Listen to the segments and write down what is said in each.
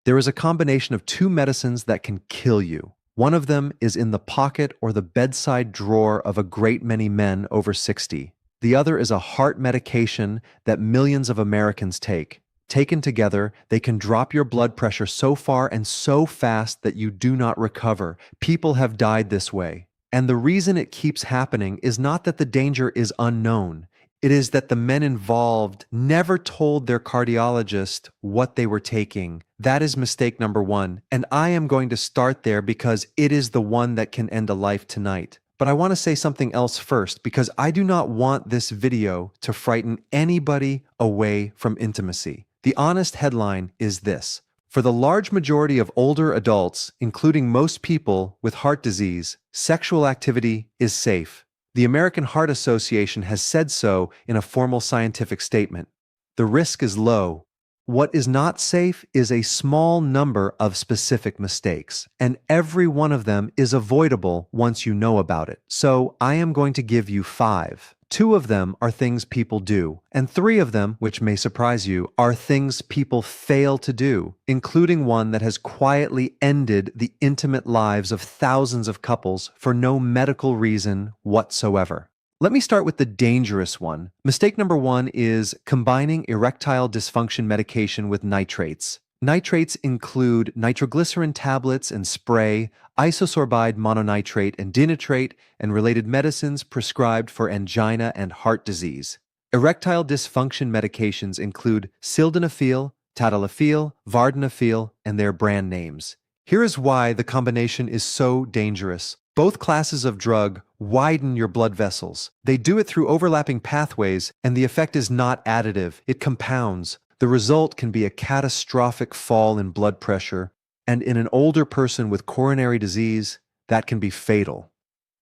There is a combination of two medicines that can kill you. One of them is in the pocket or the bedside drawer of a great many men over 60. The other is a heart medication that millions of Americans take. Taken together, they can drop your blood pressure so far and so fast that you do not recover. People have died this way. And the reason it keeps happening is not that the danger is unknown. It is that the men involved never told their cardiologist what they were taking. That is mistake number one. And I am going to start there because it is the one that can end a life tonight. But I want to say something else first because I do not want this video to frighten anybody away from intimacy. The honest headline is this: for the large majority of older adults, including most people with heart disease, sexual activity is safe. The American Heart Association has said so in a formal scientific statement. The risk is low. What is not safe is a small number of specific mistakes, and every one of them is avoidable once you know about it. So I am going to give you 5. 2 of them are things people do, and 3 of them, which may surprise you, are things people fail to do, including one that has quietly ended the intimate lives of thousands of couples for no medical reason whatsoever. Let me start with the dangerous one. Mistake number 1 is combining erectile dysfunction medication with nitrates. Nitrates include nitroglycerin tablets and spray, isosorbide mononitrate and dinitrate, and related medicines prescribed for angina and heart disease. Erectile dysfunction medications include sildenafil, tadalafil, vardenafil, and their brand names. Here is why the combination is so dangerous. Both classes of drug widen your blood vessels. They do it through overlapping pathways, and the effect is not additive. It compounds. The result can be a catastrophic fall in blood pressure, and in an older person with coronary disease, that can be fatal.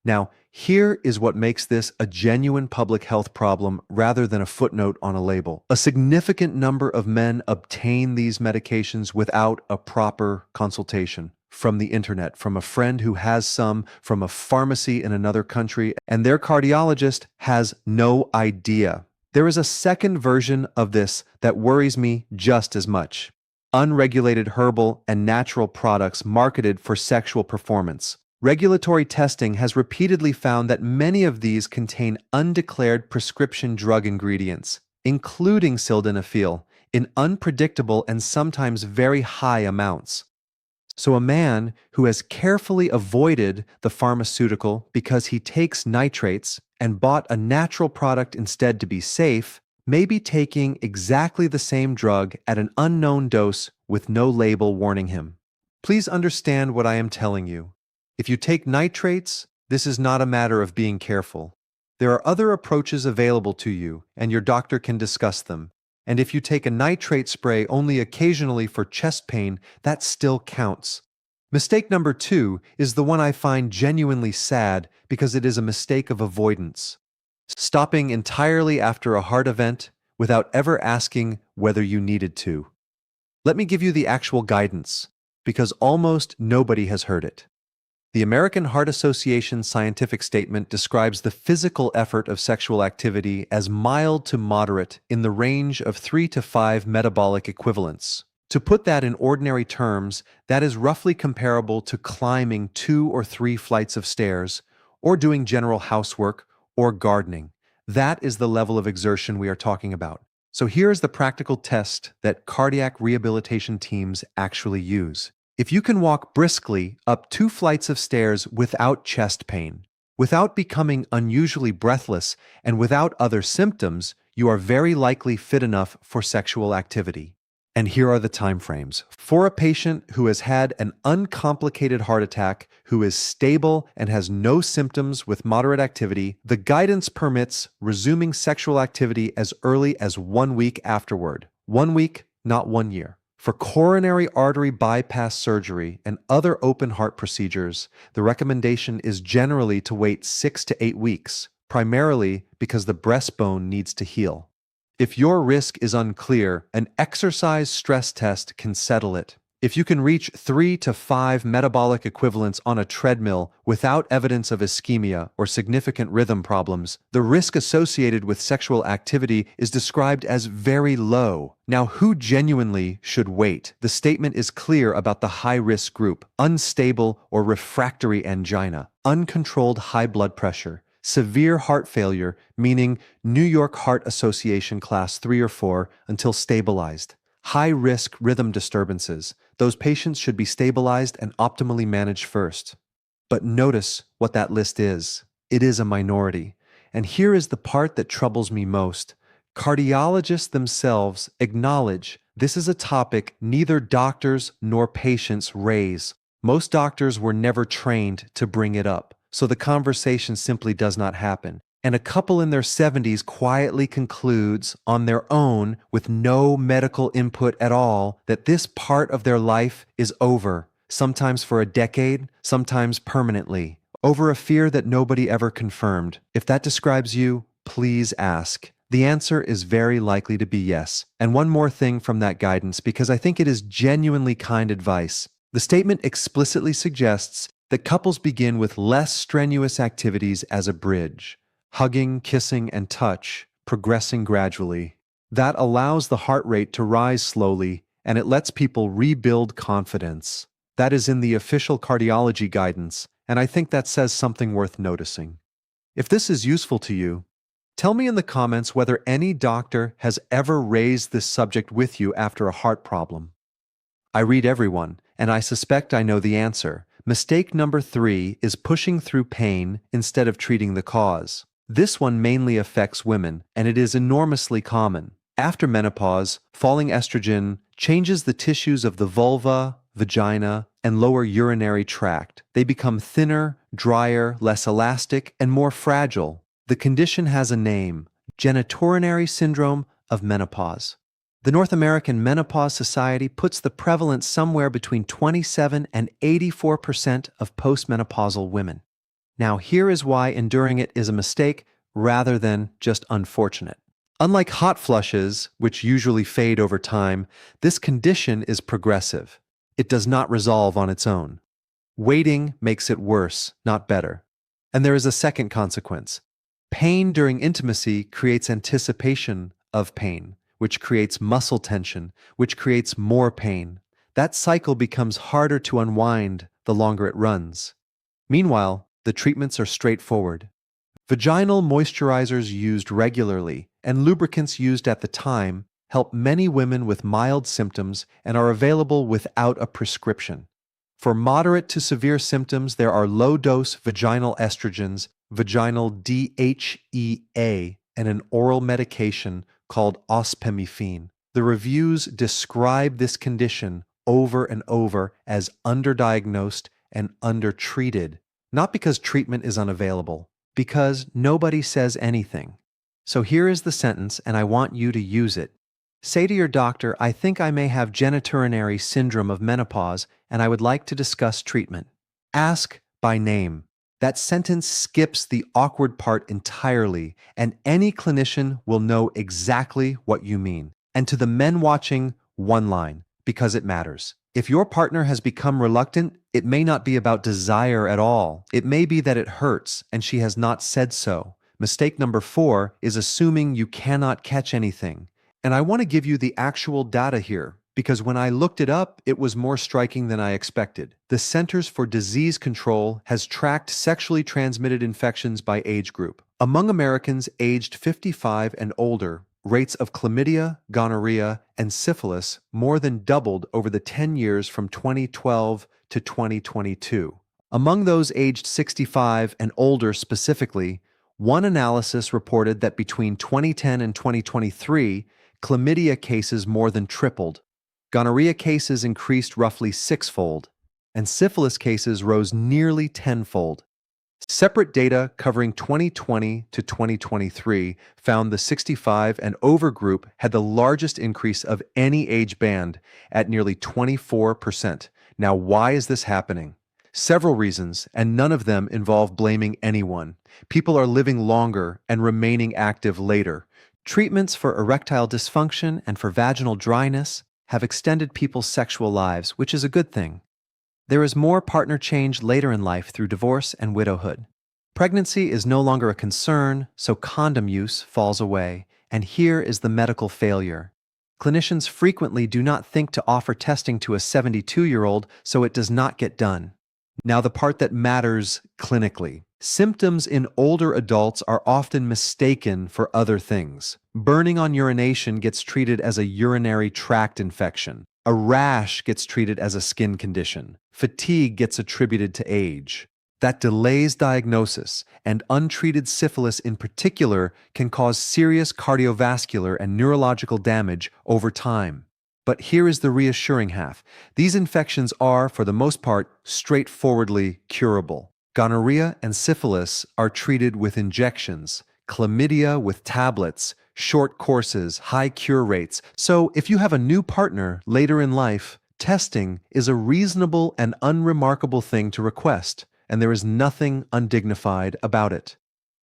Now, here is what makes this a genuine public health problem rather than a footnote on a label. A significant number of men obtain these medications without a proper consultation. From the internet, from a friend who has some, from a pharmacy in another country, and their cardiologist has no idea. There is a second version of this that worries me just as much. Unregulated herbal and natural products marketed for sexual performance. Regulatory testing has repeatedly found that many of these contain undeclared prescription drug ingredients, including sildenafil, in unpredictable and sometimes very high amounts. So a man who has carefully avoided the pharmaceutical because he takes nitrates and bought a natural product instead to be safe may be taking exactly the same drug at an unknown dose with no label warning him. Please understand what I am telling you. If you take nitrates, this is not a matter of being careful. There are other approaches available to you, and your doctor can discuss them. And if you take a nitrate spray only occasionally for chest pain, that still counts. Mistake number 2 is the one I find genuinely sad because it is a mistake of avoidance. Stopping entirely after a heart event without ever asking whether you needed to. Let me give you the actual guidance, because almost nobody has heard it. The American Heart Association scientific statement describes the physical effort of sexual activity as mild to moderate in the range of 3 to 5 metabolic equivalents. To put that in ordinary terms, that is roughly comparable to climbing 2 or 3 flights of stairs, or doing general housework, or gardening. That is the level of exertion we are talking about. So here is the practical test that cardiac rehabilitation teams actually use. If you can walk briskly up 2 flights of stairs without chest pain, without becoming unusually breathless, and without other symptoms, you are very likely fit enough for sexual activity. And here are the time frames. For a patient who has had an uncomplicated heart attack, who is stable and has no symptoms with moderate activity, the guidance permits resuming sexual activity as early as 1 week afterward. 1 week, not 1 year. For coronary artery bypass surgery and other open heart procedures, the recommendation is generally to wait 6 to 8 weeks, primarily because the breastbone needs to heal. If your risk is unclear, an exercise stress test can settle it. If you can reach 3 to 5 metabolic equivalents on a treadmill without evidence of ischemia or significant rhythm problems, the risk associated with sexual activity is described as very low. Now, who genuinely should wait? The statement is clear about the high-risk group: unstable or refractory angina, uncontrolled high blood pressure, severe heart failure, meaning New York Heart Association class 3 or 4 until stabilized. High-risk rhythm disturbances. Those patients should be stabilized and optimally managed first. But notice what that list is. It is a minority. And here is the part that troubles me most. Cardiologists themselves acknowledge this is a topic neither doctors nor patients raise. Most doctors were never trained to bring it up, so the conversation simply does not happen. And a couple in their 70s quietly concludes on their own, with no medical input at all, that this part of their life is over, sometimes for a decade, sometimes permanently, over a fear that nobody ever confirmed. If that describes you, please ask. The answer is very likely to be yes. And one more thing from that guidance, because I think it is genuinely kind advice. The statement explicitly suggests that couples begin with less strenuous activities as a bridge. Hugging, kissing, and touch, progressing gradually. That allows the heart rate to rise slowly, and it lets people rebuild confidence. That is in the official cardiology guidance, and I think that says something worth noticing. If this is useful to you, tell me in the comments whether any doctor has ever raised this subject with you after a heart problem. I read everyone, and I suspect I know the answer. Mistake number 3 is pushing through pain instead of treating the cause. This one mainly affects women, and it is enormously common. After menopause, falling estrogen changes the tissues of the vulva, vagina, and lower urinary tract. They become thinner, drier, less elastic, and more fragile. The condition has a name: genitourinary syndrome of menopause. The North American Menopause Society puts the prevalence somewhere between 27 and 84% of postmenopausal women. Now, here is why enduring it is a mistake rather than just unfortunate. Unlike hot flushes, which usually fade over time, this condition is progressive. It does not resolve on its own. Waiting makes it worse, not better. And there is a second consequence. Pain during intimacy creates anticipation of pain, which creates muscle tension, which creates more pain. That cycle becomes harder to unwind the longer it runs. Meanwhile, the treatments are straightforward. Vaginal moisturizers used regularly and lubricants used at the time help many women with mild symptoms and are available without a prescription. For moderate to severe symptoms, there are low-dose vaginal estrogens, vaginal DHEA, and an oral medication called ospemifene. The reviews describe this condition over and over as underdiagnosed and undertreated. Not because treatment is unavailable, because nobody says anything. So here is the sentence, and I want you to use it. Say to your doctor, I think I may have genitourinary syndrome of menopause, and I would like to discuss treatment. Ask by name. That sentence skips the awkward part entirely, and any clinician will know exactly what you mean. And to the men watching, one line, because it matters. If your partner has become reluctant, it may not be about desire at all. It may be that it hurts, and she has not said so. Mistake number 4 is assuming you cannot catch anything. And I want to give you the actual data here, because when I looked it up, it was more striking than I expected. The Centers for Disease Control has tracked sexually transmitted infections by age group. Among Americans aged 55 and older, rates of chlamydia, gonorrhea, and syphilis more than doubled over the 10 years from 2012 to 2022. Among those aged 65 and older specifically, one analysis reported that between 2010 and 2023, chlamydia cases more than tripled, gonorrhea cases increased roughly 6-fold, and syphilis cases rose nearly 10-fold. Separate data covering 2020 to 2023 found the 65 and over group had the largest increase of any age band at nearly 24%. Now, why is this happening? Several reasons, and none of them involve blaming anyone. People are living longer and remaining active later. Treatments for erectile dysfunction and for vaginal dryness have extended people's sexual lives, which is a good thing. There is more partner change later in life through divorce and widowhood. Pregnancy is no longer a concern, so condom use falls away, and here is the medical failure. Clinicians frequently do not think to offer testing to a 72-year-old, so it does not get done. Now, the part that matters clinically. Symptoms in older adults are often mistaken for other things. Burning on urination gets treated as a urinary tract infection. A rash gets treated as a skin condition. Fatigue gets attributed to age. That delays diagnosis, and untreated syphilis in particular can cause serious cardiovascular and neurological damage over time. But here is the reassuring half. These infections are, for the most part, straightforwardly curable. Gonorrhea and syphilis are treated with injections, chlamydia with tablets, short courses, high cure rates. So if you have a new partner later in life, testing is a reasonable and unremarkable thing to request, and there is nothing undignified about it.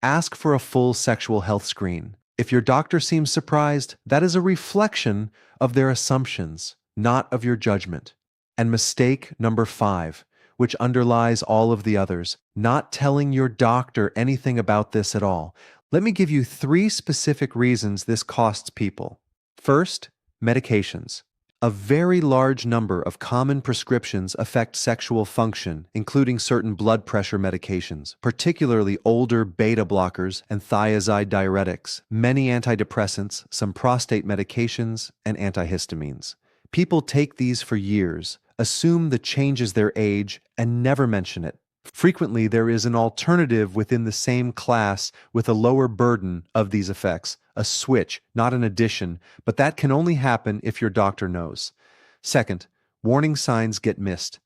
Ask for a full sexual health screen. If your doctor seems surprised, that is a reflection of their assumptions, not of your judgment. And mistake number 5, which underlies all of the others, not telling your doctor anything about this at all. Let me give you 3 specific reasons this costs people. First, medications. A very large number of common prescriptions affect sexual function, including certain blood pressure medications, particularly older beta blockers and thiazide diuretics, many antidepressants, some prostate medications, and antihistamines. People take these for years, assume the change is their age, and never mention it. Frequently, there is an alternative within the same class with a lower burden of these effects, a switch, not an addition, but that can only happen if your doctor knows. Second, warning signs get missed.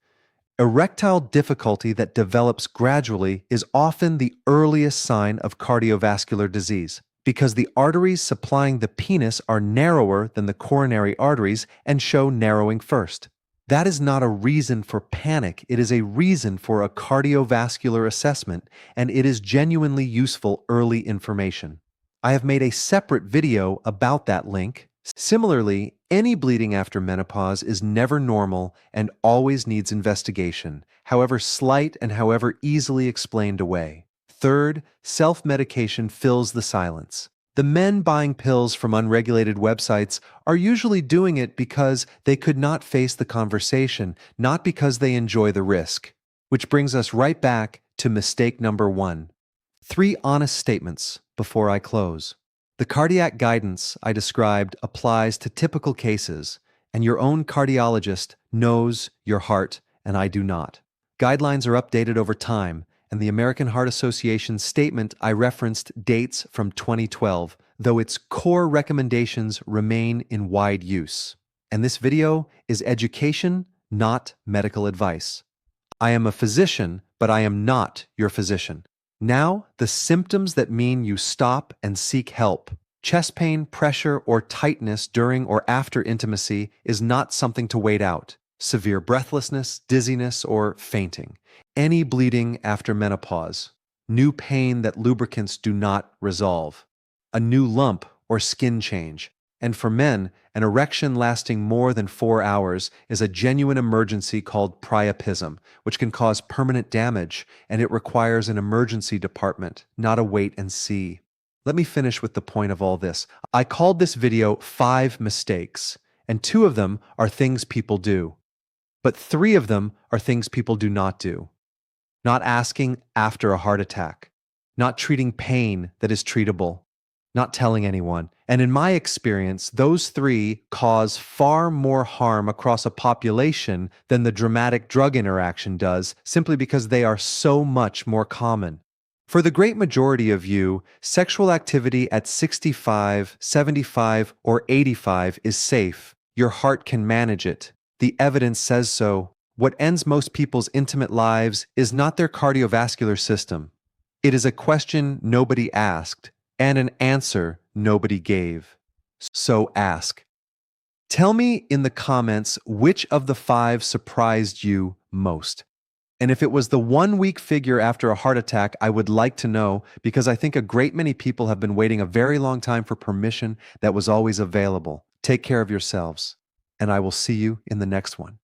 Erectile difficulty that develops gradually is often the earliest sign of cardiovascular disease, because the arteries supplying the penis are narrower than the coronary arteries and show narrowing first. That is not a reason for panic, it is a reason for a cardiovascular assessment, and it is genuinely useful early information. I have made a separate video about that link. Similarly, any bleeding after menopause is never normal and always needs investigation, however slight and however easily explained away. Third, self-medication fills the silence. The men buying pills from unregulated websites are usually doing it because they could not face the conversation, not because they enjoy the risk. Which brings us right back to mistake number 1. 3 honest statements before I close. The cardiac guidance I described applies to typical cases, and your own cardiologist knows your heart, and I do not. Guidelines are updated over time, and the American Heart Association's statement I referenced dates from 2012, though its core recommendations remain in wide use. And this video is education, not medical advice. I am a physician, but I am not your physician. Now, the symptoms that mean you stop and seek help. Chest pain, pressure, or tightness during or after intimacy is not something to wait out. Severe breathlessness, dizziness, or fainting. Any bleeding after menopause. New pain that lubricants do not resolve. A new lump or skin change. And for men, an erection lasting more than 4 hours is a genuine emergency called priapism, which can cause permanent damage, and it requires an emergency department, not a wait and see. Let me finish with the point of all this. I called this video 5 mistakes, and 2 of them are things people do. But 3 of them are things people do not do. Not asking after a heart attack. Not treating pain that is treatable. Not telling anyone. And in my experience, those 3 cause far more harm across a population than the dramatic drug interaction does, simply because they are so much more common. For the great majority of you, sexual activity at 65, 75, or 85 is safe. Your heart can manage it. The evidence says so. What ends most people's intimate lives is not their cardiovascular system. It is a question nobody asked, and an answer nobody gave. So ask. Tell me in the comments which of the 5 surprised you most. And if it was the 1-week figure after a heart attack, I would like to know, because I think a great many people have been waiting a very long time for permission that was always available. Take care of yourselves. and I will see you in the next one.